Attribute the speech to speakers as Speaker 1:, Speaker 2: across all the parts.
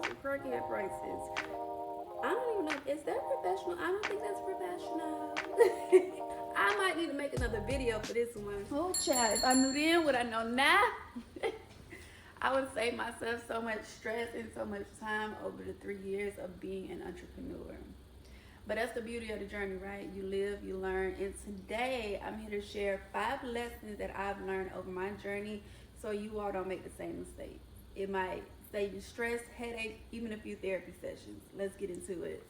Speaker 1: those are crackhead prices. I don't even know. Is that professional? I don't think that's professional. I might need to make another video for this one. Oh, child. If I knew then what I know now, I would save myself so much stress and so much time over the 3 years of being an entrepreneur. But that's the beauty of the journey, right? You live, you learn. And today, I'm here to share 5 lessons that I've learned over my journey so you all don't make the same mistake. It might save you stress, headache, even a few therapy sessions. Let's get into it.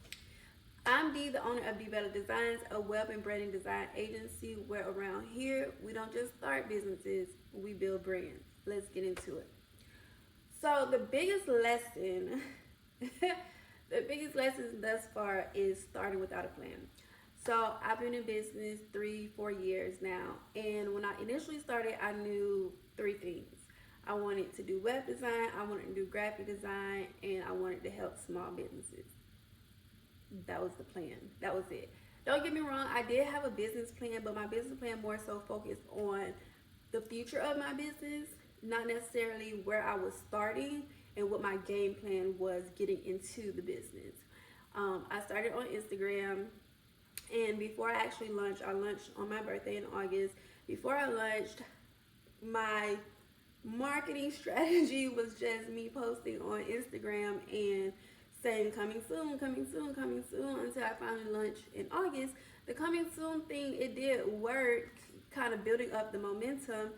Speaker 1: I'm Dee, the owner of Dee Bella Designs, a web and branding design agency where around here, we don't just start businesses, we build brands. Let's get into it. So the biggest lesson the biggest lesson thus far is starting without a plan. So I've been in business 3-4 years now, and when I initially started, I knew 3 things. I wanted to do web design, I wanted to do graphic design, and I wanted to help small businesses. That was the plan. That was it. Don't get me wrong, I did have a business plan, but my business plan more so focused on the future of my business, not necessarily where I was starting and what my game plan was getting into the business. I started on Instagram, and before I actually launched, I launched on my birthday in August. Before I launched, my marketing strategy was just me posting on Instagram and saying coming soon, coming soon, coming soon until I finally launched in August. The coming soon thing, it did work, kind of building up the momentum,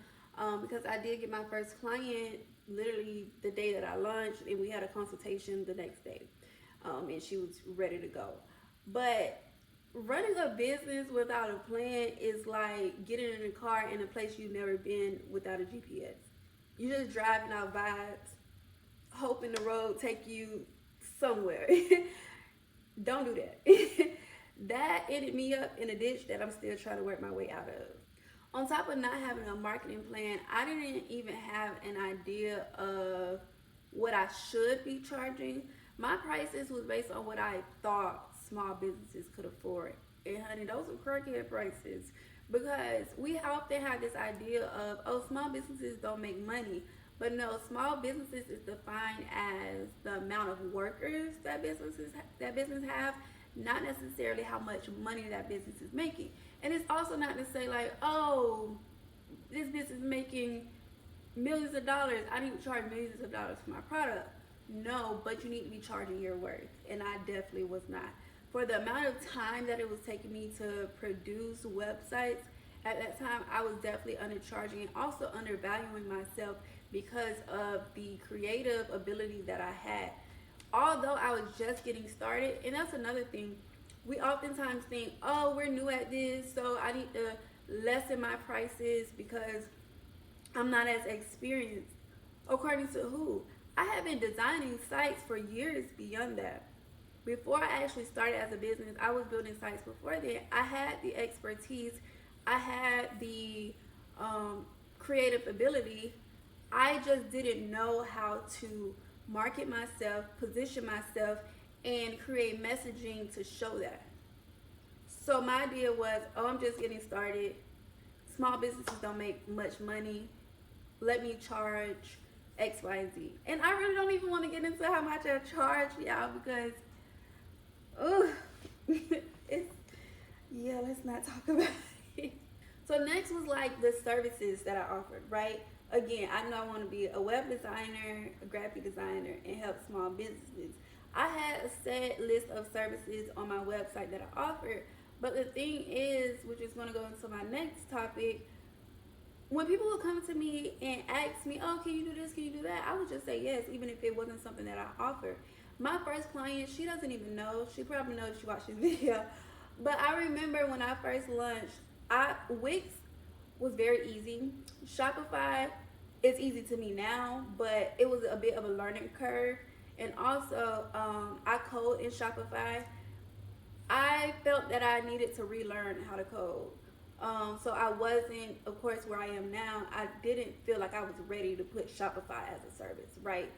Speaker 1: because I did get my first client literally the day that I launched, and we had a consultation the next day, and she was ready to go. But running a business without a plan is like getting in a car in a place you've never been without a GPS. You're just driving out vibes, hoping the road take you somewhere. Don't do that. That ended me up in a ditch that I'm still trying to work my way out of. On top of not having a marketing plan, I didn't even have an idea of what I should be charging. My prices was based on what I thought small businesses could afford. And honey, those are crackhead prices, because we often have this idea of, oh, small businesses don't make money. But no, small businesses is defined as the amount of workers that business have, not necessarily how much money that business is making. And it's also not to say like, oh, this business is making millions of dollars, I need to charge millions of dollars for my product. No, but you need to be charging your worth. And I definitely was not. For the amount of time that it was taking me to produce websites, at that time I was definitely undercharging and also undervaluing myself because of the creative ability that I had. Although I was just getting started, and that's another thing, we oftentimes think, oh, we're new at this, so I need to lessen my prices because I'm not as experienced. According to who? I have been designing sites for years beyond that. Before I actually started as a business, I was building sites before then. I had the expertise, I had the creative ability. I just didn't know how to market myself, position myself, and create messaging to show that. So my idea was, oh, I'm just getting started. Small businesses don't make much money. Let me charge X, Y, and Z. And I really don't even want to get into how much I charge, y'all, because, oh, let's not talk about it. So next was like the services that I offered, right? Again, I know I want to be a web designer, a graphic designer, and help small businesses. I had a set list of services on my website that I offered, but the thing is, which is going to go into my next topic, when people would come to me and ask me, oh, can you do this, can you do that, I would just say yes, even if it wasn't something that I offered. My first client, she doesn't even know. She probably knows she watched this video. But I remember when I first launched, Wix was very easy. Shopify is easy to me now, but it was a bit of a learning curve. And also, I code in Shopify. I felt that I needed to relearn how to code. So I wasn't, of course, where I am now. I didn't feel like I was ready to put Shopify as a service, right?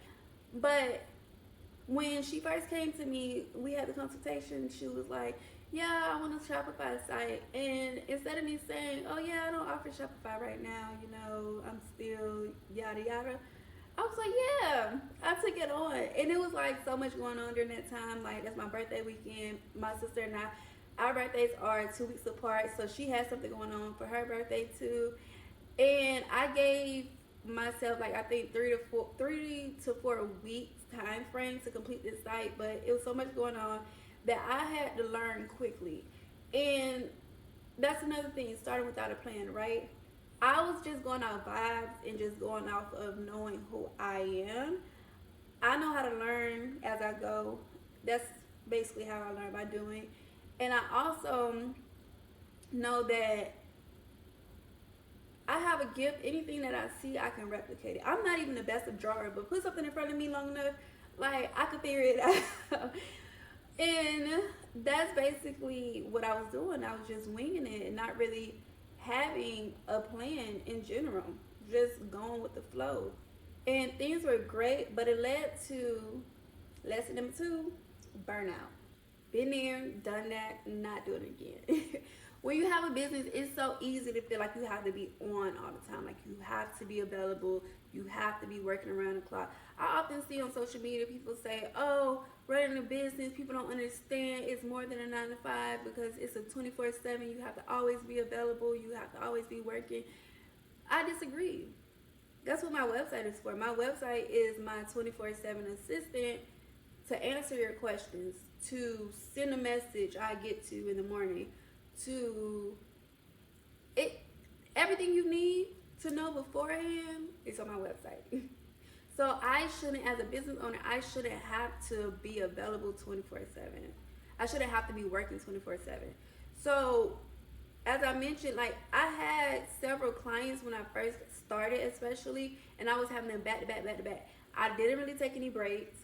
Speaker 1: But when she first came to me, we had the consultation. She was like, yeah, I want a Shopify site. And instead of me saying, oh yeah, I don't offer Shopify right now, I'm still yada yada, I was like, yeah, I took it on. And it was like so much going on during that time. Like, that's my birthday weekend. My sister and our birthdays are 2 weeks apart. So she had something going on for her birthday too. And I gave myself like I think 3 to 4 weeks time frame to complete this site, but it was so much going on that I had to learn quickly. And that's another thing, starting without a plan, right? I was just going off vibes and just going off of knowing who I am. I know how to learn as I go. That's basically how I learn, by doing. And I also know that I have a gift. Anything that I see, I can replicate it. I'm not even the best of drawer, but put something in front of me long enough, like I could figure it out. And that's basically what I was doing. I was just winging it and not really having a plan in general, just going with the flow. And things were great, but it led to lesson number 2, burnout. Been there, done that, not doing it again. When you have a business, it's so easy to feel like you have to be on all the time. Like you have to be available. You have to be working around the clock. I often see on social media people say, oh, running a business, people don't understand it's more than a 9 to 5 because it's a 24/7. You have to always be available. You have to always be working. I disagree. That's what my website is for. My website is my 24/7 assistant to answer your questions, to send a message I get to in the morning, to it, everything you need to know beforehand is on my website. So I shouldn't, as a business owner, I shouldn't have to be available 24/7. I shouldn't have to be working 24/7. So as I mentioned, like I had several clients when I first started, especially, and I was having them back to back, back to back. I didn't really take any breaks.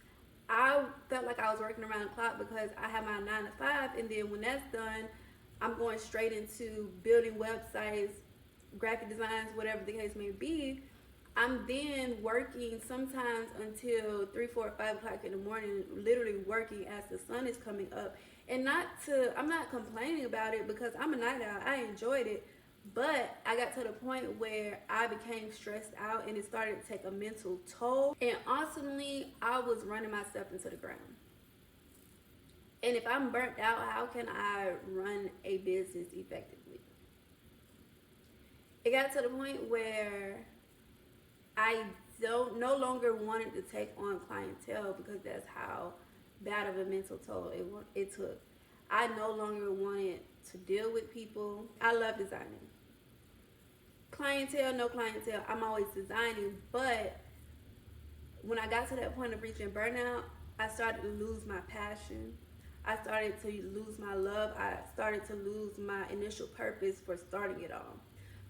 Speaker 1: I felt like I was working around the clock because I have my 9 to 5, and then when that's done, I'm going straight into building websites, graphic designs, whatever the case may be. I'm then working sometimes until 3, 4, 5 o'clock in the morning, literally working as the sun is coming up. And I'm not complaining about it because I'm a night owl. I enjoyed it. But I got to the point where I became stressed out and it started to take a mental toll. And ultimately, I was running myself into the ground. And if I'm burnt out, how can I run a business effectively? It got to the point where I no longer wanted to take on clientele because that's how bad of a mental toll it took. I no longer wanted to deal with people. I love designing. Clientele, no clientele, I'm always designing, but when I got to that point of reaching burnout, I started to lose my passion. I started to lose my love. I started to lose my initial purpose for starting it all.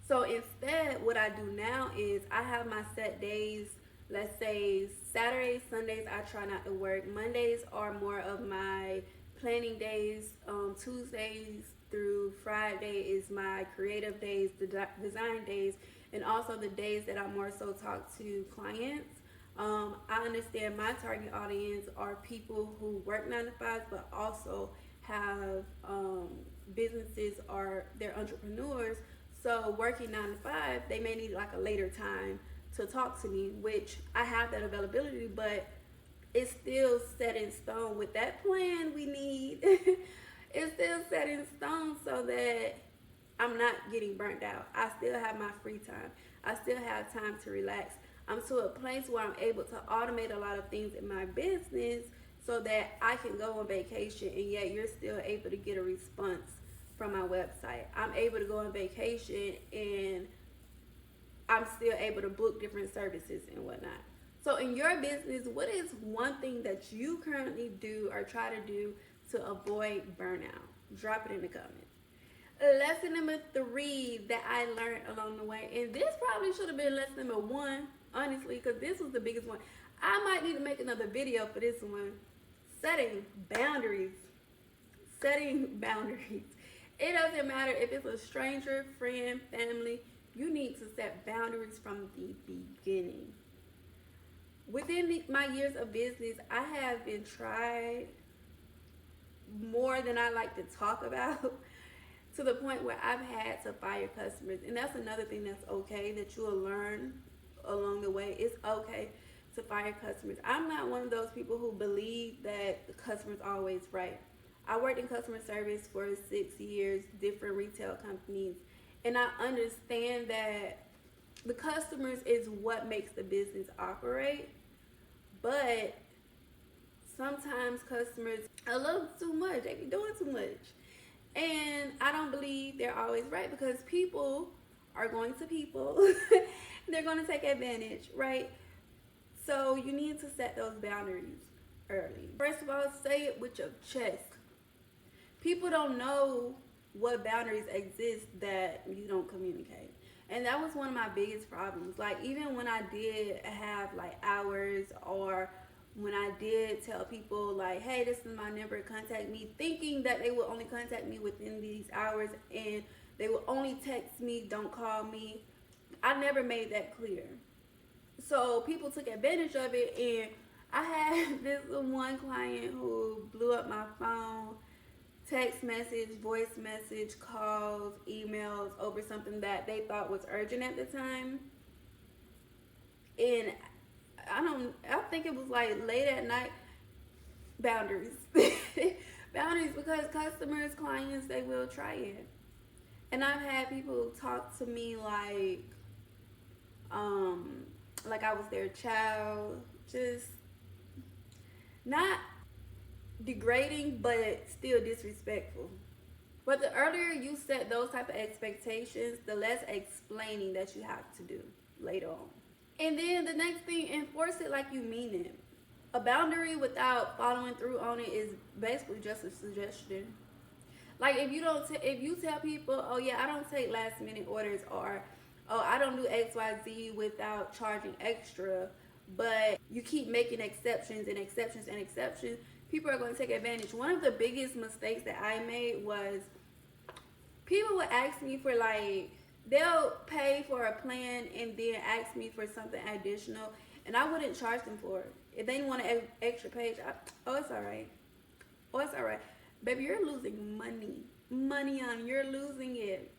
Speaker 1: So instead, what I do now is I have my set days. Let's say Saturdays, Sundays, I try not to work. Mondays are more of my planning days. Tuesdays through Friday is my creative days, the design days, and also the days that I more so talk to clients. I understand my target audience are people who work 9 to 5, but also have businesses, or they're entrepreneurs. So working 9 to 5, they may need like a later time to talk to me, which I have that availability, but it's still set in stone with that plan we need. It's still set in stone so that I'm not getting burnt out. I still have my free time. I still have time to relax. I'm to a place where I'm able to automate a lot of things in my business so that I can go on vacation and yet you're still able to get a response from my website. I'm able to go on vacation and I'm still able to book different services and whatnot. So in your business, what is one thing that you currently do or try to do to avoid burnout? Drop it in the comments. Lesson number 3 that I learned along the way, and this probably should have been lesson number 1, honestly, because this was the biggest one. I might need to make another video for this one. Setting boundaries. Setting boundaries. It doesn't matter if it's a stranger, friend, family. You need to set boundaries from the beginning. Within my years of business, I have been tried more than I like to talk about, to the point where I've had to fire customers. And that's another thing that's okay, that you will learn along the way. It's okay, to fire customers. I'm not one of those people who believe that the customer's always right. I worked in customer service for 6 years, different retail companies, and I understand that the customers is what makes the business operate, but sometimes customers a little too much. They be doing too much. And I don't believe they're always right because people are going to people. They're going to take advantage, right? So you need to set those boundaries early. First of all, say it with your chest. People don't know what boundaries exist that you don't communicate. And that was one of my biggest problems. Like, even when I did have like hours, or when I did tell people like, hey, this is my number, contact me, thinking that they would only contact me within these hours and they would only text me, don't call me, I never made that clear. So people took advantage of it, and I had this one client who blew up my phone, text message, voice message, calls, emails over something that they thought was urgent at the time. And I think it was like late at night. Boundaries. Boundaries, because customers, clients, they will try it. And I've had people talk to me like I was their child, just not degrading, but still disrespectful. But the earlier you set those type of expectations, the less explaining that you have to do later on. And then the next thing, enforce it like you mean it. A boundary without following through on it is basically just a suggestion. Like, if you tell people, oh yeah, I don't take last minute orders, or oh, I don't do XYZ without charging extra, but you keep making exceptions and exceptions and exceptions, people are going to take advantage. One of the biggest mistakes that I made was people would ask me for like, they'll pay for a plan and then ask me for something additional, and I wouldn't charge them for it. If they want an extra page, oh, it's all right. Oh, it's all right. Baby, you're losing money. Money on, you're losing it.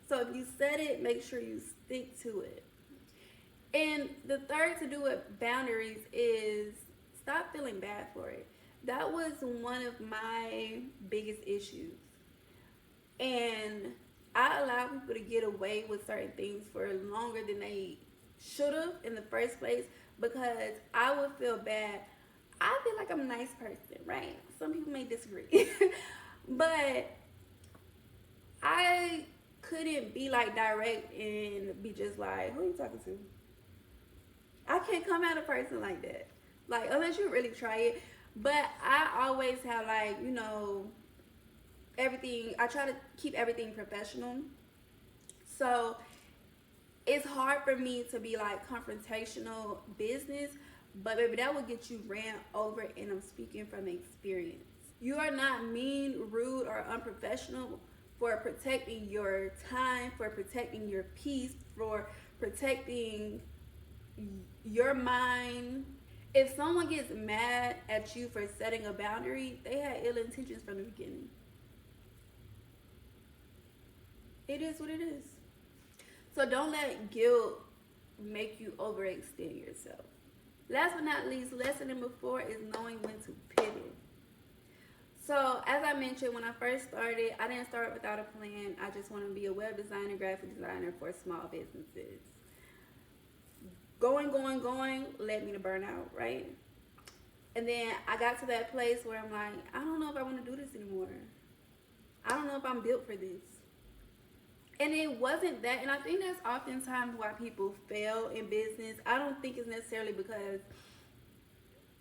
Speaker 1: So if you set it, make sure you stick to it. And the third to do with boundaries is stop feeling bad for it. That was one of my biggest issues. And I allow people to get away with certain things for longer than they should have in the first place, because I would feel bad. I feel like I'm a nice person, right? Some people may disagree. But I couldn't be like direct and be just like, who are you talking to? I can't come at a person like that. Like, unless you really try it. But I always have like, everything, I try to keep everything professional. So it's hard for me to be like confrontational business, but baby, that will get you ran over, and I'm speaking from experience. You are not mean, rude, or unprofessional for protecting your time, for protecting your peace, for protecting your mind. If someone gets mad at you for setting a boundary, they had ill intentions from the beginning. It is what it is. So don't let guilt make you overextend yourself. Last but not least, lesson number 4 is knowing when to pivot. So as I mentioned, when I first started, I didn't start without a plan. I just want to be a web designer, graphic designer for small businesses. Going led me to burnout, right? And then I got to that place where I'm like, I don't know if I want to do this anymore. I don't know if I'm built for this. And it wasn't that, and I think that's oftentimes why people fail in business. I don't think it's necessarily because,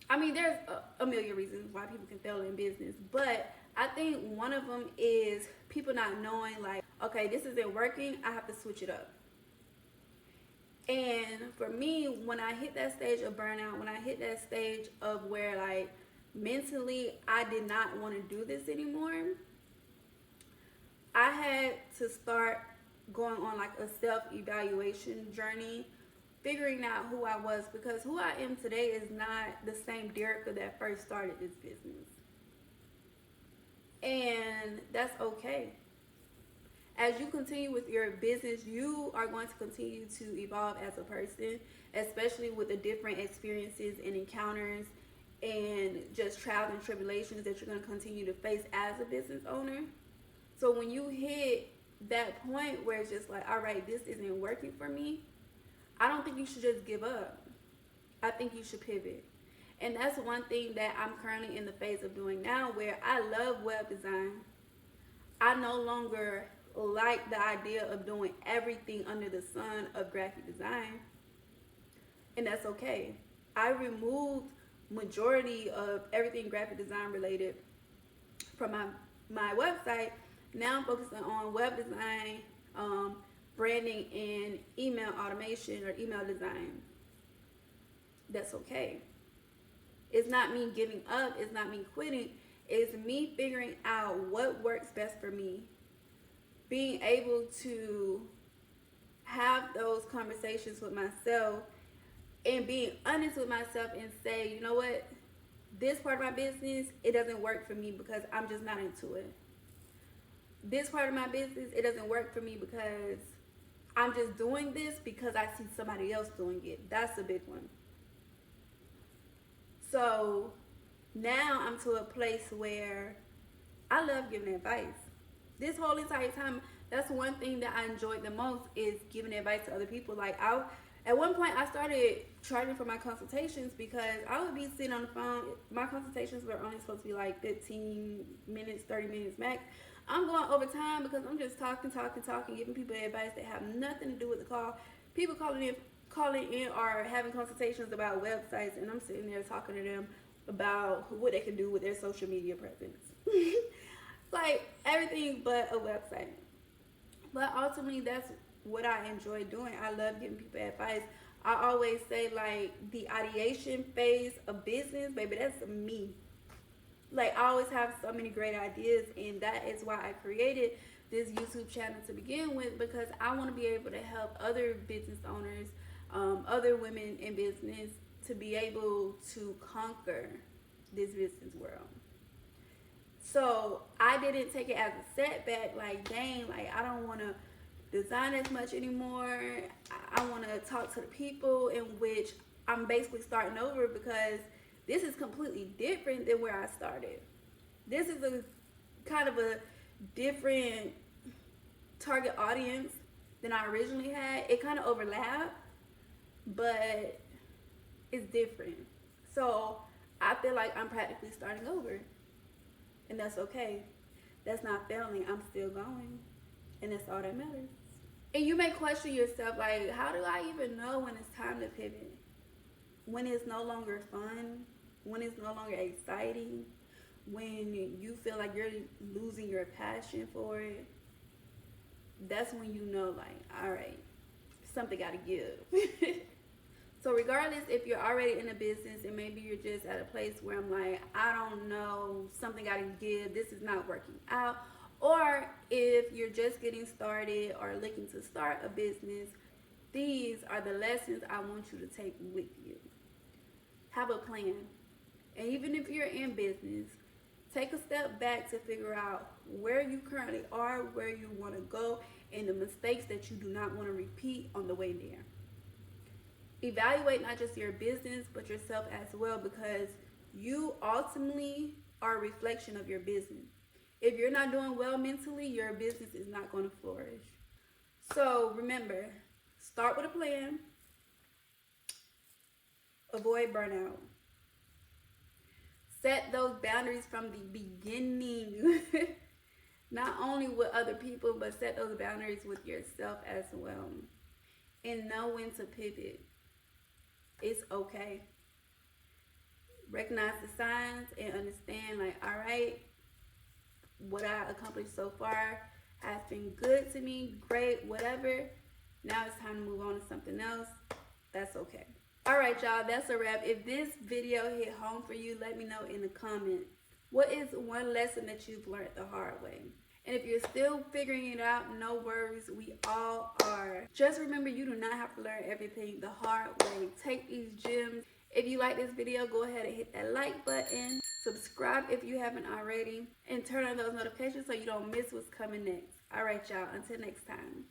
Speaker 1: there's a million reasons why people can fail in business, but I think one of them is people not knowing, like, okay, this isn't working, I have to switch it up. And for me, when I hit that stage of burnout, when I hit that stage of where, like, mentally I did not want to do this anymore, I had to start going on like a self-evaluation journey, figuring out who I was, because who I am today is not the same Derica that first started this business. And that's okay. As you continue with your business, you are going to continue to evolve as a person, especially with the different experiences and encounters and just trials and tribulations that you're going to continue to face as a business owner. So when you hit that point where it's just like, all right, this isn't working for me, I don't think you should just give up. I think you should pivot. And that's one thing that I'm currently in the phase of doing now, where I love web design. I no longer like the idea of doing everything under the sun of graphic design, and that's okay. I removed majority of everything graphic design related from my website. Now I'm focusing on web design, branding, and email automation or email design. That's okay. It's not me giving up. It's not me quitting. It's me figuring out what works best for me. Being able to have those conversations with myself and being honest with myself and say, you know what? This part of my business, it doesn't work for me because I'm just not into it. This part of my business, it doesn't work for me because I'm just doing this because I see somebody else doing it. That's a big one. So now I'm to a place where I love giving advice. This whole entire time, that's one thing that I enjoyed the most, is giving advice to other people. Like, at one point I started charging for my consultations because I would be sitting on the phone. My consultations were only supposed to be like 15 minutes, 30 minutes max. I'm going over time because I'm just talking, giving people advice that have nothing to do with the call. People calling in or having consultations about websites, and I'm sitting there talking to them about what they can do with their social media presence. Like everything but a website. But ultimately, that's what I enjoy doing. I love giving people advice. I always say, like, the ideation phase of business, baby, that's me. Like, I always have so many great ideas, and that is why I created this YouTube channel to begin with, because I want to be able to help other business owners, other women in business, to be able to conquer this business world. So I didn't take it as a setback, like, dang, like, I don't want to design as much anymore. I want to talk to the people, in which I'm basically starting over, because this is completely different than where I started. This is a kind of a different target audience than I originally had. It kind of overlapped, but it's different. So I feel like I'm practically starting over. And that's okay. That's not failing. I'm still going. And that's all that matters. And you may question yourself, like, how do I even know when it's time to pivot? When it's no longer fun? When it's no longer exciting? When you feel like you're losing your passion for it? That's when you know, like, all right, something got to give. So regardless if you're already in a business and maybe you're just at a place where I'm like, I don't know, something got to give, this is not working out. Or if you're just getting started or looking to start a business, these are the lessons I want you to take with you. Have a plan. And even if you're in business, take a step back to figure out where you currently are, where you want to go, and the mistakes that you do not want to repeat on the way there. Evaluate not just your business, but yourself as well, because you ultimately are a reflection of your business. If you're not doing well mentally, your business is not going to flourish. So remember, start with a plan. Avoid burnout. Set those boundaries from the beginning. Not only with other people, but set those boundaries with yourself as well. And know when to pivot. It's okay. Recognize the signs and understand, like, all right, what I accomplished so far has been good to me, great, whatever. Now it's time to move on to something else. That's okay. All right, y'all, that's a wrap. If this video hit home for you, let me know in the comments. What is one lesson that you've learned the hard way? And if you're still figuring it out, no worries, we all are. Just remember, you do not have to learn everything the hard way. Take these gems. If you like this video, go ahead and hit that like button. Subscribe if you haven't already. And turn on those notifications so you don't miss what's coming next. All right, y'all. Until next time.